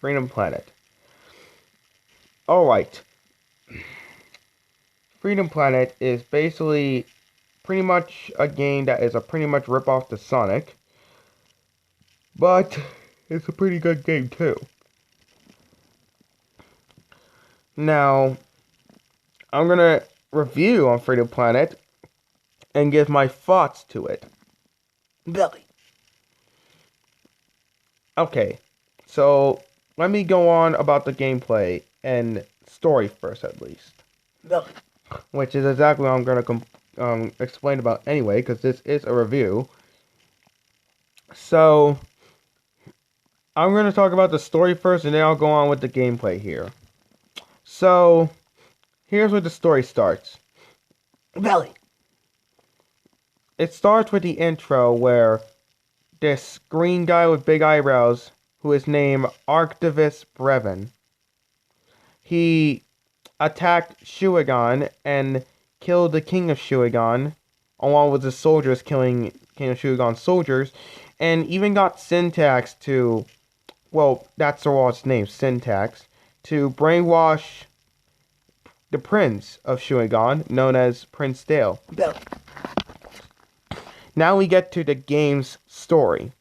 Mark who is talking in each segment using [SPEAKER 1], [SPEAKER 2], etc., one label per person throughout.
[SPEAKER 1] Freedom Planet. Alright. Freedom Planet is basically pretty much a game that is a pretty much rip-off to Sonic. But it's a pretty good game too. Now, I'm gonna review on Freedom Planet and give my thoughts to it. Billy. Okay, so let me go on about the gameplay and story first, at least. Billy. Which is exactly what I'm gonna explain about anyway, because this is a review. So, I'm gonna talk about the story first, and then I'll go on with the gameplay here. So, here's where the story starts. Billy. It starts with the intro where this green guy with big eyebrows, who is named Arctivus Brevin, he attacked Shuagon and killed the King of Shuagon, along with the soldiers killing King of Shuagon's soldiers, and even got Syntax to, well, that's its name, Syntax, to brainwash the Prince of Shuagon, known as Prince Dale. Bill. Now we get to the game's story.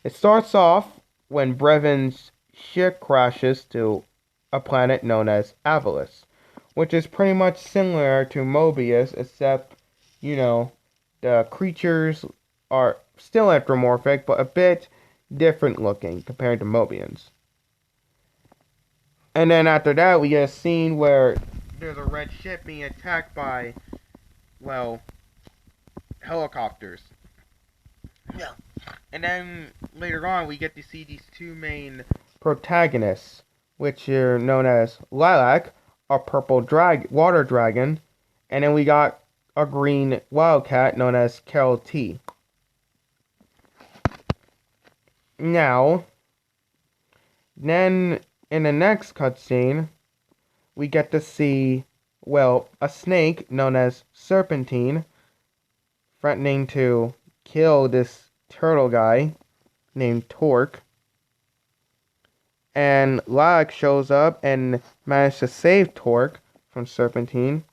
[SPEAKER 1] It starts off when Brevin's ship crashes to a planet known as Avalis, which is pretty much similar to Mobius, except, the creatures are still anthropomorphic, but a bit different looking compared to Mobians. And then after that, we get a scene where there's a red ship being attacked by, helicopters. Yeah. And then later on, we get to see these two main protagonists, which are known as Lilac, a purple water dragon, and then we got a green wildcat known as Carol T. Now, then in the next cutscene, we get to see, a snake known as Serpentine threatening to kill this turtle guy named Torque. And Lilac shows up and manages to save Torque from Serpentine.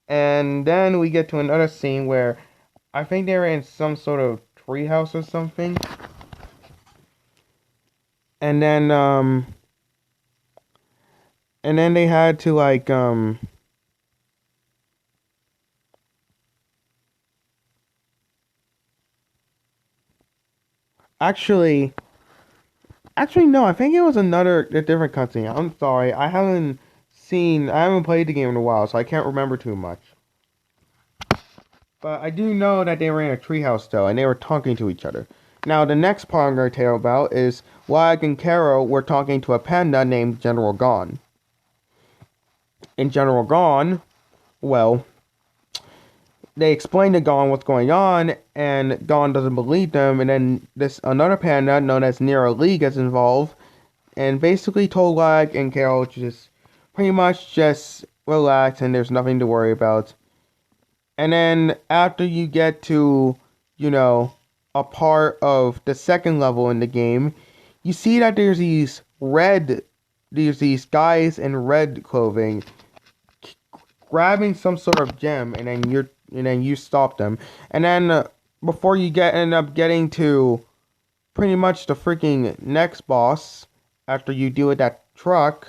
[SPEAKER 1] And then we get to another scene where I think they were in some sort of treehouse or something. And then they had to Actually, no, I think it was a different cutscene. I'm sorry, I haven't played the game in a while, so I can't remember too much. But I do know that they were in a treehouse, though, and they were talking to each other. Now, the next part I'm going to tell you about is Lag and Carol were talking to a panda named General Gon. In General Gon, they explain to Gon what's going on, and Gon doesn't believe them, and then another panda known as Nero Lee gets involved, and basically told Lag and Carol to just pretty much just relax and there's nothing to worry about. And then after you get to, a part of the second level in the game, you see that there's these guys in red clothing grabbing some sort of gem, and then you stop them. And then before you end up getting to pretty much the freaking next boss, after you deal with that truck,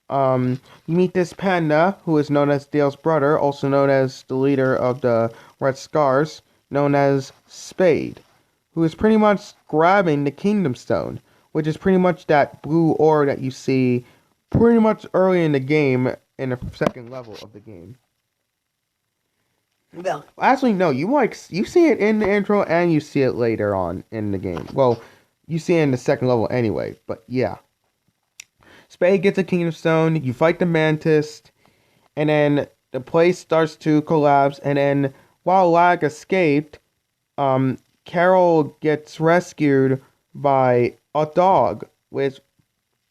[SPEAKER 1] you meet this panda who is known as Dale's brother, also known as the leader of the Red Scars, known as Spade, who is pretty much grabbing the Kingdom Stone, which is pretty much that blue ore that you see pretty much early in the game, in the second level of the game. Well, actually, no, you see it in the intro and you see it later on in the game. Well, you see it in the second level anyway, but yeah. Spade gets a Kingdom Stone, you fight the Mantis, and then the place starts to collapse, and then while Lag escaped, Carol gets rescued by a dog with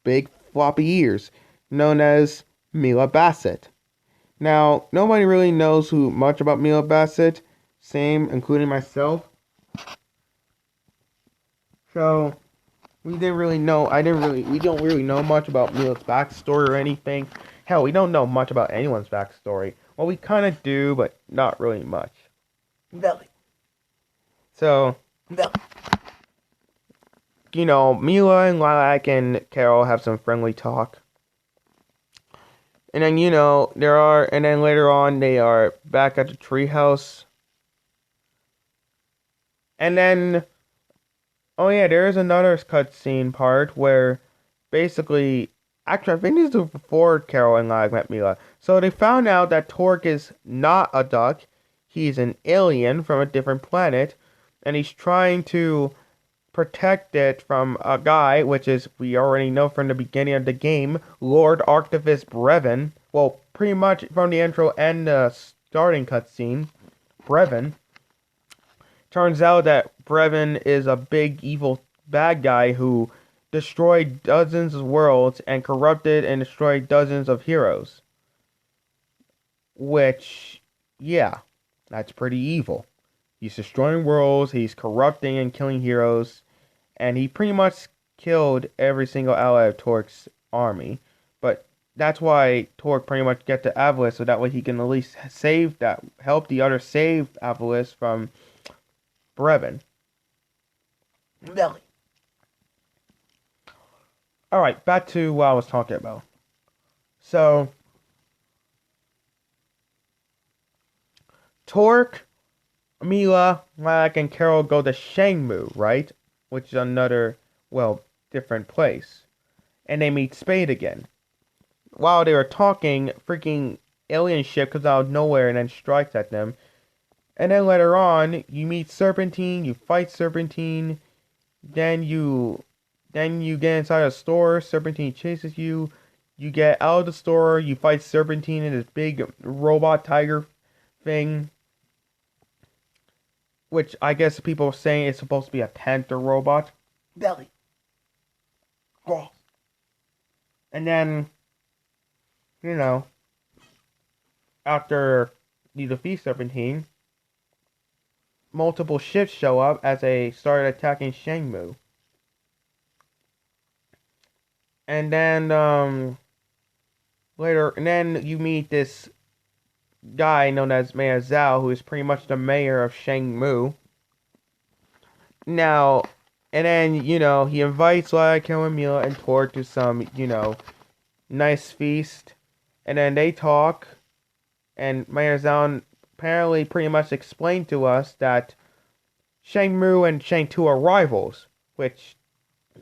[SPEAKER 1] big floppy ears, known as Mila Bassett. Now, nobody really knows much about Mila Bassett, same, including myself. So, we didn't really know. We don't really know much about Mila's backstory or anything. Hell, we don't know much about anyone's backstory. Well, we kind of do, but not really much.
[SPEAKER 2] Belly.
[SPEAKER 1] So,
[SPEAKER 2] Belly.
[SPEAKER 1] you know, Mila and Lilac and Carol have some friendly talk. And then, you know, and then later on, they are back at the treehouse. And then, oh yeah, there is another cutscene part where basically, actually, I think this is before Carol and Lilac met Mila. So they found out that Torque is not a duck. He's an alien from a different planet. And he's trying to protect it from a guy, which is, we already know from the beginning of the game, Lord Arctivus Brevin. Well, pretty much from the intro and the starting cutscene, Brevin. Turns out that Brevin is a big evil bad guy who destroyed dozens of worlds and corrupted and destroyed dozens of heroes. Which, yeah, that's pretty evil. He's destroying worlds, he's corrupting and killing heroes, and he pretty much killed every single ally of Torque's army. But that's why Torque pretty much get to Avalis, so that way he can at least help the others save Avalis from Brevin.
[SPEAKER 2] Belly.
[SPEAKER 1] Alright, back to what I was talking about. So, Torque, Mila, Lilac, and Carol go to Shangmu, right? Which is another, well, different place. And they meet Spade again. While they were talking, freaking alien ship comes out of nowhere and then strikes at them. And then later on, you meet Serpentine, you fight Serpentine, then you get inside a store, Serpentine chases you, you get out of the store, you fight Serpentine in this big robot tiger thing, which I guess people are saying it's supposed to be a panther robot.
[SPEAKER 2] Belly.
[SPEAKER 1] Oh. And then, you know, after you defeat Serpentine, multiple ships show up as they start attacking Shangmu. And then, later, and then you meet this guy known as Mayor Zhao, who is pretty much the mayor of Shangmu. Now, and then, you know, he invites Lilac, Mila, and Torque to some, you know, nice feast. And then they talk, and Mayor Zhao apparently pretty much explained to us that Shangmu and Shang-Tu are rivals, which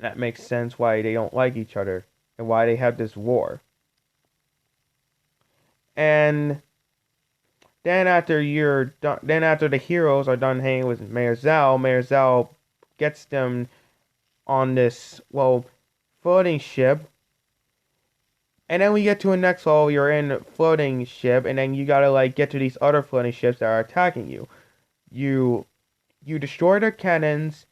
[SPEAKER 1] that makes sense why they don't like each other and why they have this war. And then after the heroes are done hanging with Mayor Zhao gets them on this, well, floating ship. And then we get to a next level, you're in a floating ship, and then you gotta, like, get to these other floating ships that are attacking you. You destroy their cannons,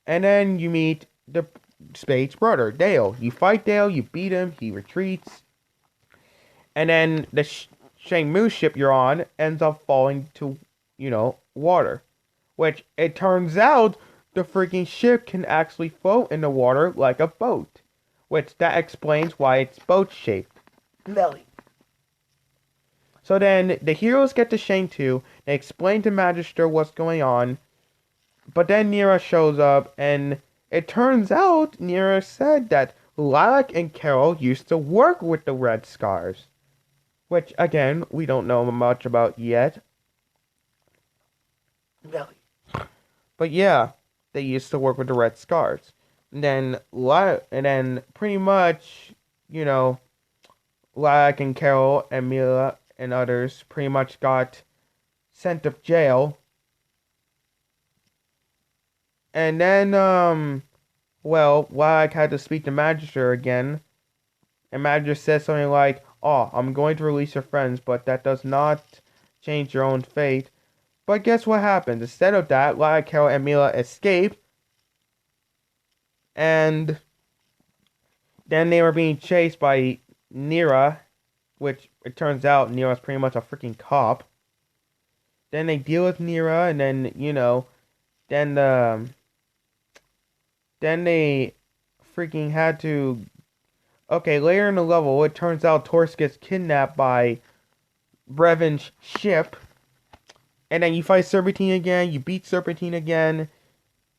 [SPEAKER 1] and then you meet the Spade's brother, Dale. You fight Dale, you beat him, he retreats. And then the Shangmu ship you're on ends up falling to, you know, water. Which, it turns out, the freaking ship can actually float in the water like a boat. Which, that explains why it's boat-shaped.
[SPEAKER 2] Belly.
[SPEAKER 1] So then, the heroes get to Shang-Tu, they explain to Magister what's going on, but then Nira shows up, and it turns out Nira said that Lilac and Carol used to work with the Red Scars. Which, again, we don't know much about yet.
[SPEAKER 2] Belly.
[SPEAKER 1] But yeah, they used to work with the Red Scars. And then pretty much, you know, Lilac and Carol and Mila and others pretty much got sent to jail. And then, well, Lilac had to speak to Magister again. And Magister says something like, "Oh, I'm going to release your friends, but that does not change your own fate." But guess what happens? Instead of that, Lilac, Carol, and Mila escape. And then they were being chased by Nira, which it turns out Nira's pretty much a freaking cop. Then they deal with Nira, and then, you know, then they freaking had to. Okay, later in the level, it turns out Torsk gets kidnapped by Brevin's ship, and then you fight Serpentine again. You beat Serpentine again,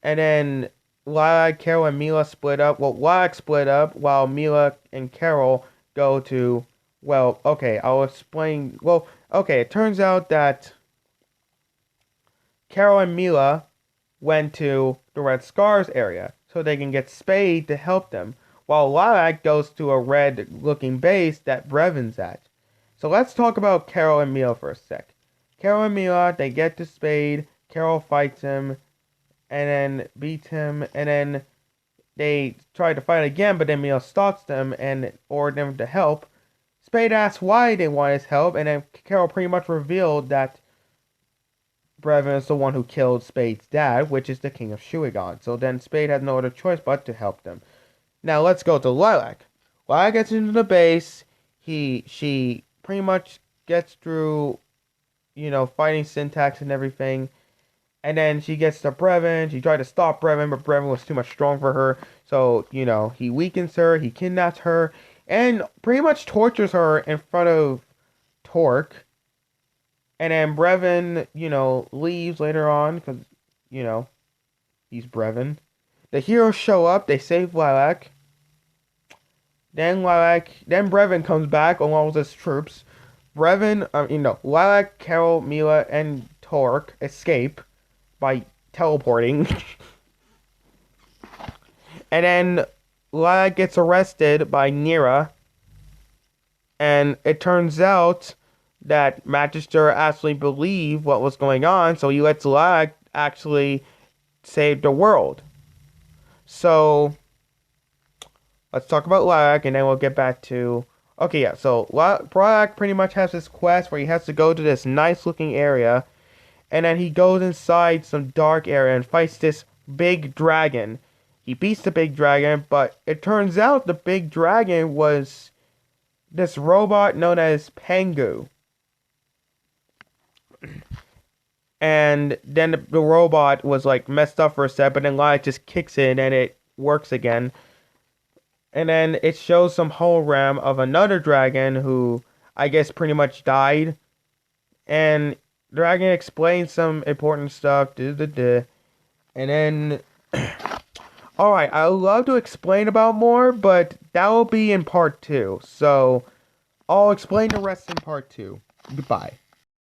[SPEAKER 1] and then Lilac, Carol, and Mila split up. Well, Lilac split up while Mila and Carol go to. Well, okay, I'll explain. Well, okay, it turns out that Carol and Mila went to the Red Scars area so they can get Spade to help them, while Lilac goes to a red-looking base that Brevin's at. So let's talk about Carol and Mila for a sec. Carol and Mila, they get to Spade, Carol fights him, and then beats him, and then they try to fight again, but then Mila stops them and orders them to help. Spade asks why they want his help, and then Carol pretty much revealed that Brevin is the one who killed Spade's dad, which is the King of Shuigon. So then Spade has no other choice but to help them. Now let's go to Lilac. Lilac gets into the base. She pretty much gets through, fighting Syntax and everything. And then she gets to Brevin. She tried to stop Brevin, but Brevin was too much strong for her. So, he weakens her, he kidnaps her, and pretty much tortures her in front of Torque. And then Brevin, leaves later on because, he's Brevin. The heroes show up, they save Lilac. Then Brevin comes back along with his troops. Lilac, Carol, Mila, and Torque escape by teleporting. And then Lilac gets arrested by Nira. And it turns out that Magister actually believed what was going on, so he lets Lilac actually save the world. So, let's talk about Lilac, and then we'll get back to... Okay, yeah, so Lilac pretty much has this quest where he has to go to this nice-looking area, and then he goes inside some dark area and fights this big dragon. He beats the big dragon, but it turns out the big dragon was this robot known as Pengu. And then the robot was like messed up for a sec, but then Lilac just kicks in and it works again. And then it shows some hologram of another dragon who I guess pretty much died. And Dragon explains some important stuff. And then alright, I would love to explain about more, but that will be in part 2. So I'll explain the rest in part 2. Goodbye.